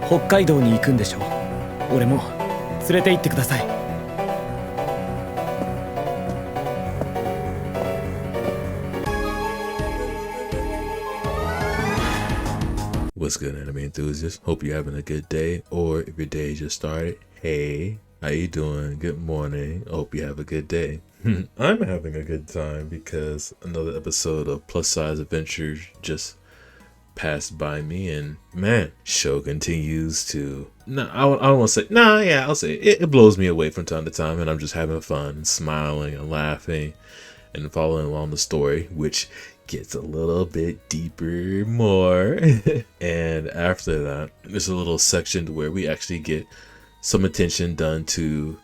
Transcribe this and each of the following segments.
北海道に行くんでしょ。俺も連れて行ってください。What's good, anime enthusiasts? Hope you're having a good day, or if your day just started, hey, how you doing? Good morning. Hope you have a good day. I'm having a good time because another episode of Plus Size Adventures just passed by me, and man, show continues to. I don't want to say. I'll say it blows me away from time to time, and I'm just having fun, and smiling and laughing, and following along the story, which gets a little bit deeper more. And after that, there's a little section where we actually get some attention done to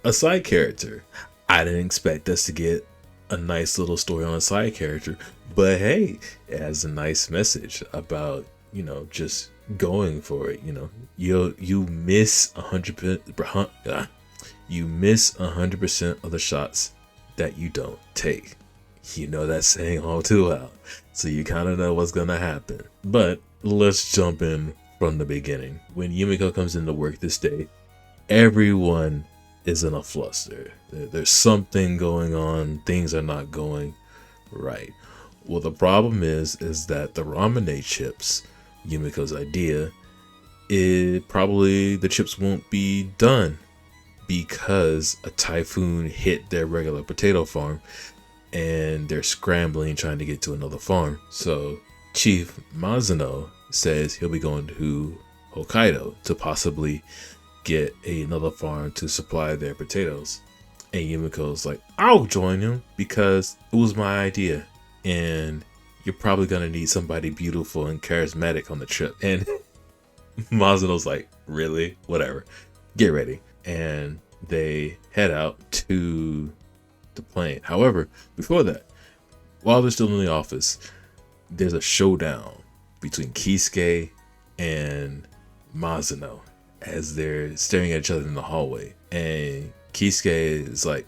a side character. I didn't expect us to get a nice little story on a side character, but hey, it has a nice message about, just going for it. You miss 100%. You miss 100% of the shots that you don't take. You know that saying all too well, so you kind of know what's gonna happen. But let's jump in from the beginning. When Yumiko comes into work this day, everyone is in a fluster. There's something going on. Things are not going right. Well, the problem is that the ramen chips, Yumiko's idea, the chips won't be done because a typhoon hit their regular potato farm and they're scrambling trying to get to another farm. So Chief Mizuno says he'll be going to Hokkaido to possibly get another farm to supply their potatoes. And Yumiko's like, I'll join him because it was my idea, and you're probably gonna need somebody beautiful and charismatic on the trip. And Mizuno's like, really? Whatever. Get ready. And they head out to the plane. However, before that, while they're still in the office, there's a showdown between Kisuke and Mizuno as they're staring at each other in the hallway. And Kisuke is like,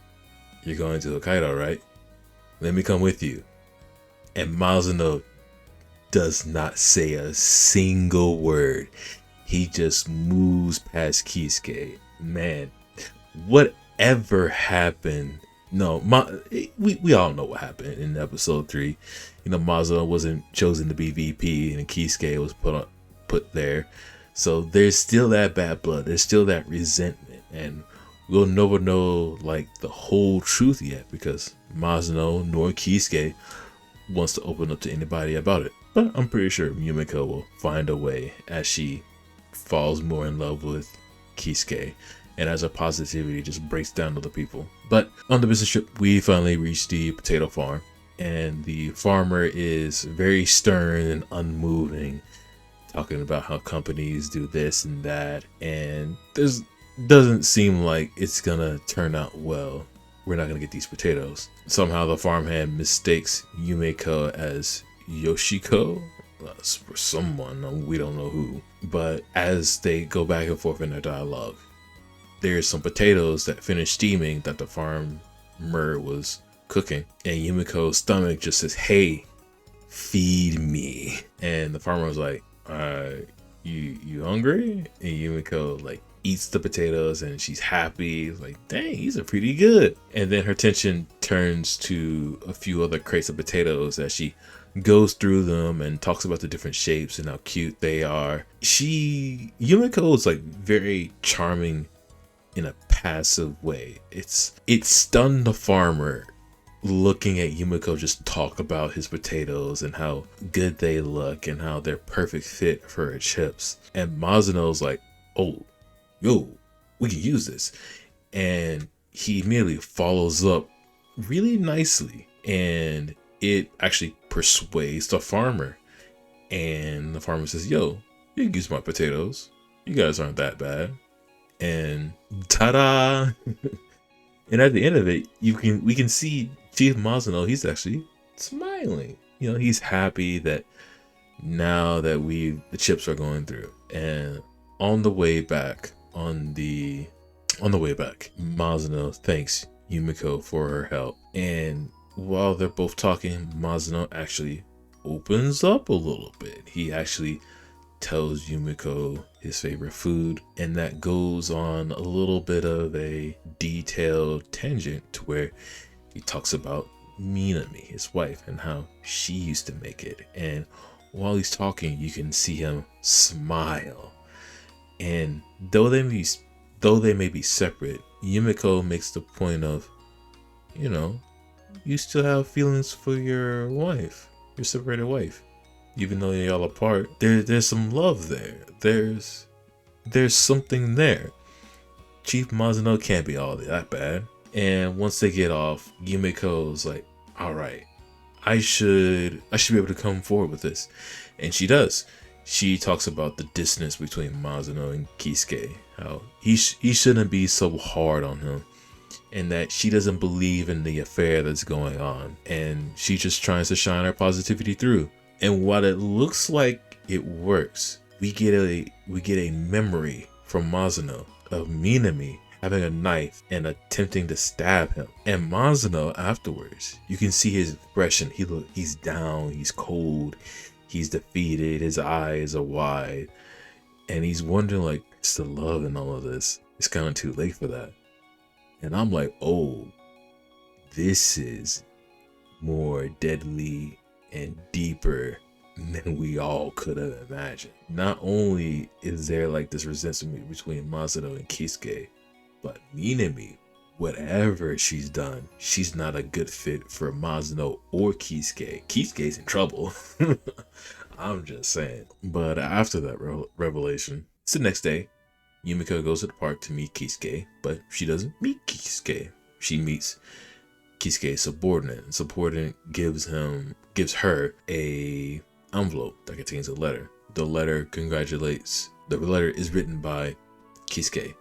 you're going to Hokkaido, right? Let me come with you. And Mizuno does not say a single word. He just moves past Kisuke. Man, whatever happened? No, we all know what happened in episode 3. Mizuno wasn't chosen to be VP, and Kisuke was put there. So there's still that bad blood. There's still that resentment, and we'll never know the whole truth yet because Mizuno nor Kisuke wants to open up to anybody about it. But I'm pretty sure Yumiko will find a way as she falls more in love with Kisuke, and as her positivity just breaks down other people. But on the business trip, we finally reach the potato farm, and the farmer is very stern and unmoving, talking about how companies do this and that, and doesn't seem like it's gonna turn out well. We're not gonna get these potatoes. Somehow the farmhand mistakes Yumiko as Yoshiko for someone, we don't know who. But as they go back and forth in their dialogue, there's some potatoes that finish steaming that the farmer was cooking, and Yumiko's stomach just says, hey, feed me. And the farmer was like, you hungry? And Yumiko eats the potatoes, and she's happy, dang, these are pretty good. And then her attention turns to a few other crates of potatoes as she goes through them and talks about the different shapes and how cute they are. Yumiko is very charming in a passive way. It stunned the farmer looking at Yumiko just talk about his potatoes and how good they look and how they're perfect fit for her chips. And Mizuno's like, oh, yo, we can use this. And he immediately follows up really nicely, and it actually persuades the farmer. And the farmer says, yo, you can use my potatoes. You guys aren't that bad. And ta-da! And at the end of it, we can see Chief Mizuno, he's actually smiling. He's happy that now that the chips are going through. And on the way back, Mizuno thanks Yumiko for her help. And while they're both talking, Mizuno actually opens up a little bit. He actually tells Yumiko his favorite food, and that goes on a little bit of a detailed tangent to where he talks about Minami, his wife, and how she used to make it. And while he's talking, you can see him smile. And though they may be separate, Yumiko makes the point of, you still have feelings for your wife, your separated wife, even though y'all apart. There's some love there. There's something there. Chief Mizuno can't be all that bad. And once they get off, Yumiko's like, all right, I should be able to come forward with this. And she does. She talks about the distance between Mizuno and Kisuke, how he shouldn't be so hard on him, and that she doesn't believe in the affair that's going on, and she just tries to shine her positivity through. And while it looks like it works, we get a memory from Mizuno of Minami having a knife and attempting to stab him. And Mizuno afterwards, you can see his expression. He's down, he's cold, he's defeated, his eyes are wide, and he's wondering, like, it's the love in all of this. It's kind of too late for that. And I'm like, oh, this is more deadly and deeper than we all could have imagined. Not only is there like this resentment between Mizuno and Kisuke, but Minami, whatever she's done, she's not a good fit for Mizuno or Kisuke. Kisuke's in trouble. I'm just saying. But after that revelation, it's the next day. Yumiko goes to the park to meet Kisuke, but she doesn't meet Kisuke. She meets Kisuke's subordinate. The subordinate gives her a envelope that contains a letter. The letter is written by Kisuke,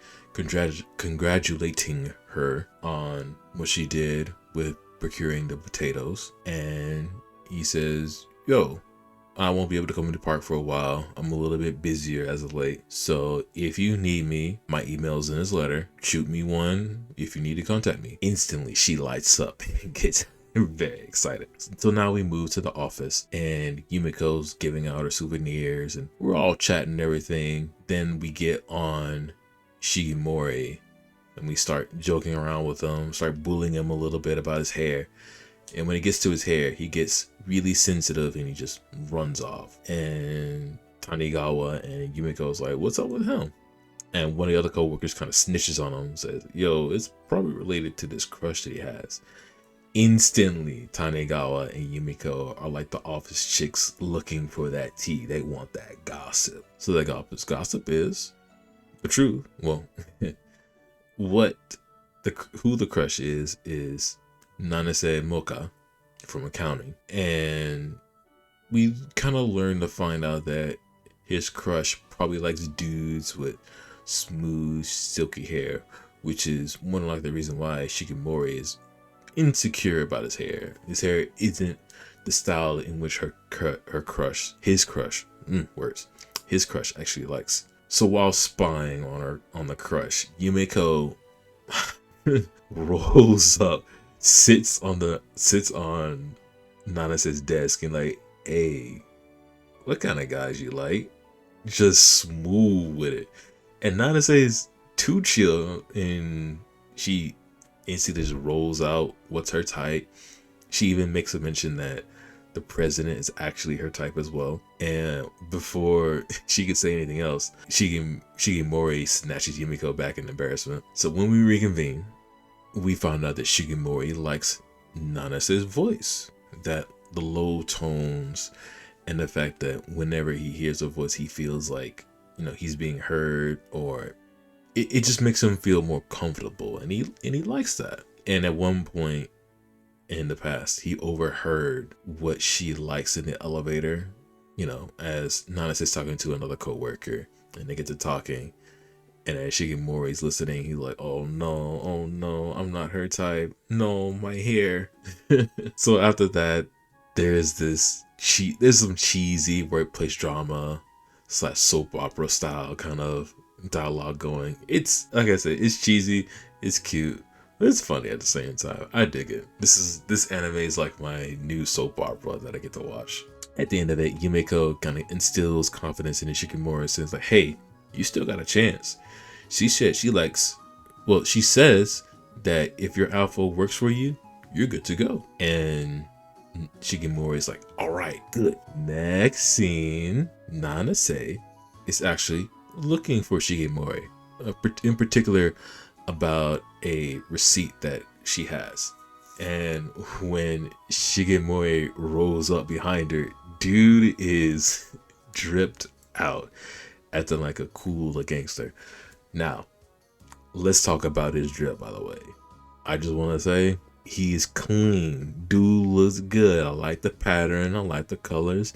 congratulating her on what she did with procuring the potatoes. And he says, yo, I won't be able to come into the park for a while. I'm a little bit busier as of late. So if you need me, my email's in his letter. Shoot me one if you need to contact me. Instantly, she lights up and gets very excited. So now we move to the office, and Yumiko's giving out her souvenirs, and we're all chatting and everything. Then we get on Shigemori, and we start joking around with him, start bullying him a little bit about his hair. And when it gets to his hair, he gets really sensitive and he just runs off. And Tanigawa and Yumiko's like, what's up with him? And one of the other coworkers kind of snitches on him and says, yo, it's probably related to this crush that he has. Instantly, Tanigawa and Yumiko are like the office chicks looking for that tea. They want that gossip. So that gossip is the truth. Well, who the crush is Nanase Moka from accounting. And we kind of learn to find out that his crush probably likes dudes with smooth, silky hair, which is one of like the reason why Shigemori is insecure about his hair. His hair isn't the style in which his crush actually likes. So while spying on the crush, Yumiko rolls up, sits on Nanase's desk and like, hey, what kind of guys you like? Just smooth with it. And Nanase is too chill, and she instantly just rolls out what's her type. She even makes a mention that the president is actually her type as well. And before she could say anything else, Shigemori snatches Yumiko back in embarrassment. So when we reconvene, we found out that Shigemori likes Nanase's voice, that the low tones, and the fact that whenever he hears a voice, he feels like, he's being heard, or it just makes him feel more comfortable, and he likes that. And at one point in the past, he overheard what she likes in the elevator, as Nanase's talking to another coworker, and they get to talking. And as Shigemori's listening, he's like, oh no, I'm not her type. No, my hair. So after that, there's some cheesy workplace drama / soap opera style kind of dialogue going. It's, like I said, it's cheesy, it's cute, but it's funny at the same time. I dig it. This anime is like my new soap opera that I get to watch. At the end of it, Yumiko kind of instills confidence in Shigemori and says like, hey, you still got a chance. She said she says that if your alpha works for you, you're good to go. And Shigemori is like, all right, good. Next scene, Nanase is actually looking for Shigemori, in particular about a receipt that she has. And when Shigemori rolls up behind her, dude is dripped out, acting like a cool gangster. Now, let's talk about his drip, by the way. I just want to say, he's clean. Dude looks good. I like the pattern. I like the colors.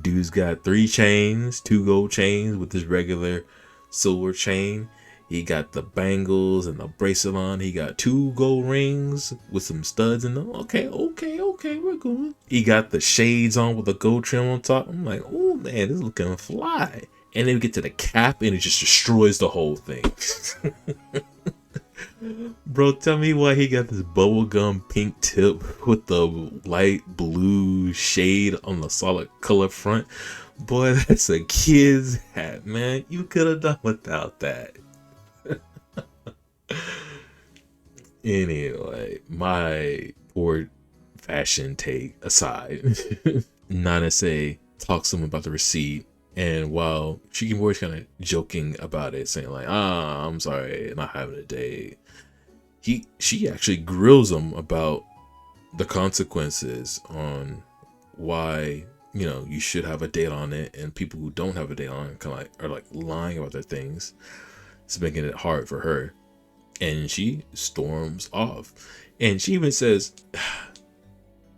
Dude's got 3 chains, 2 gold chains with his regular silver chain. He got the bangles and the bracelet on. He got 2 gold rings with some studs in them. Okay, we're good. He got the shades on with the gold trim on top. I'm like, oh man, this is looking fly. And then we get to the cap and it just destroys the whole thing. Bro, tell me why he got this bubblegum pink tip with the light blue shade on the solid color front. Boy, that's a kid's hat, man. You could have done without that. Anyway, my poor fashion take aside, Nanase talks to him about the receipt. And while Shigemori's kind of joking about it, saying like, I'm sorry, not having a date, she actually grills him about the consequences on why, you should have a date on it, and people who don't have a date on it kind of are lying about their things. It's making it hard for her. And she storms off. And she even says,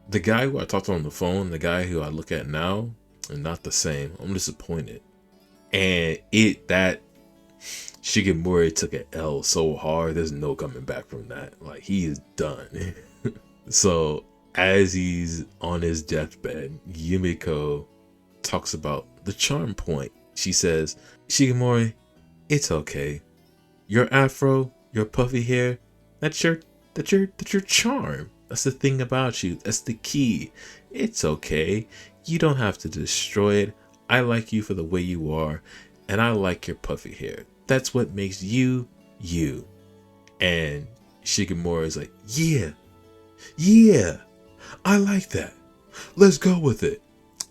the guy who I talked to on the phone, the guy who I look at now, are not the same. I'm disappointed. And that Shigemori took an L so hard, there's no coming back from that. He is done. So as he's on his deathbed, Yumiko talks about the charm point. She says, Shigemori, it's okay. Your afro, your puffy hair, that's your charm. That's the thing about you. That's the key. It's okay. You don't have to destroy it. I like you for the way you are, and I like your puffy hair. That's what makes you, you. And Shigemori is like, yeah, I like that. Let's go with it.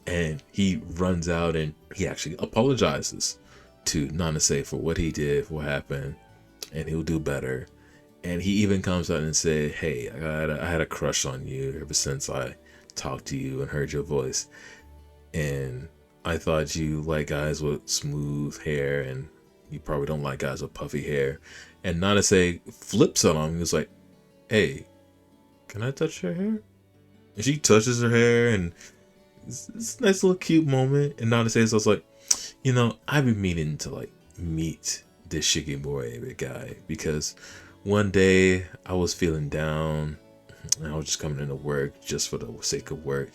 And he runs out and he actually apologizes to Nanase for what he did, for what happened, and he'll do better. And he even comes out and said, hey, I had a crush on you ever since I talked to you and heard your voice. And I thought you like guys with smooth hair, and you probably don't like guys with puffy hair. And Nanase flips on him. He was like, hey, can I touch her hair? And she touches her hair, and it's a nice little cute moment. And Nanase is also like, I've been meaning to meet this Shigemori guy, because one day I was feeling down and I was just coming into work just for the sake of work.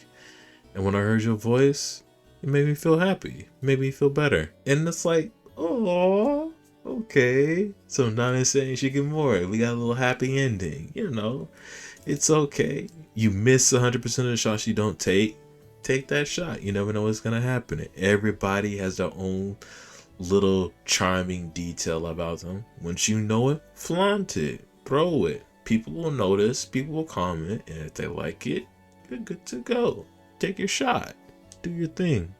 And when I heard your voice, it made me feel happy, made me feel better. And it's like, oh, okay. So Nanase and Shigemori, we got a little happy ending. It's okay. You miss 100% of the shots you don't take. Take that shot. You never know what's going to happen. Everybody has their own little charming detail about them. Once you know it, flaunt it, throw it. People will notice, people will comment, and if they like it, you're good to go. Take your shot. Do your thing.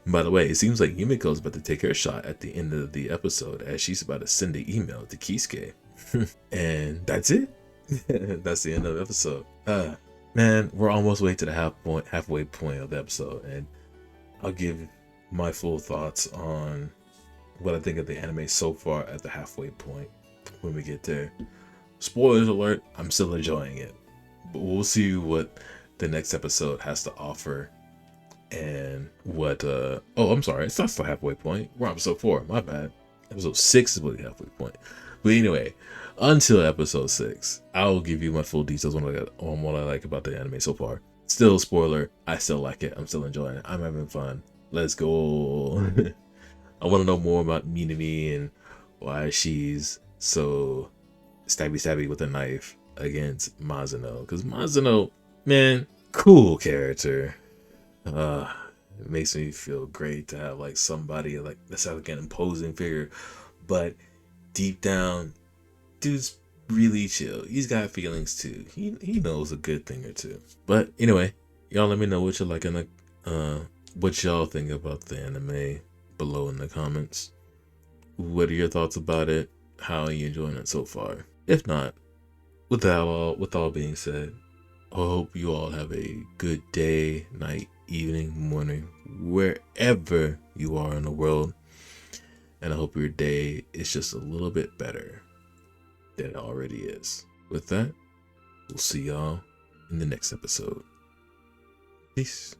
By the way, it seems like Yumiko's about to take her shot at the end of the episode, as she's about to send an email to Kisuke. And that's it. That's the end of the episode. Man, we're almost way to the halfway point of the episode, and I'll give my full thoughts on what I think of the anime so far at the halfway point when we get there. Spoilers alert, I'm still enjoying it, but we'll see what the next episode has to offer. And what I'm sorry, it's not the halfway point. We're on episode 4, my bad. Episode 6 is really the halfway point. But anyway, until episode 6, I'll give you my full details on what I like about the anime so far. Still, spoiler, I still like it. I'm still enjoying it. I'm having fun. Let's go. I want to know more about Minami and why she's so stabby with a knife against Mizuno. Because Mizuno, man, cool character. It makes me feel great to have like somebody like that's like an imposing figure, but deep down, dude's really chill. He's got feelings too. He knows a good thing or two. But anyway, y'all let me know what you like in the what y'all think about the anime below in the comments. What are your thoughts about it? How are you enjoying it so far? If not, with all being said, I hope you all have a good day, night, evening, morning, wherever you are in the world. And I hope your day is just a little bit better than it already is. With that, we'll see y'all in the next episode. Peace.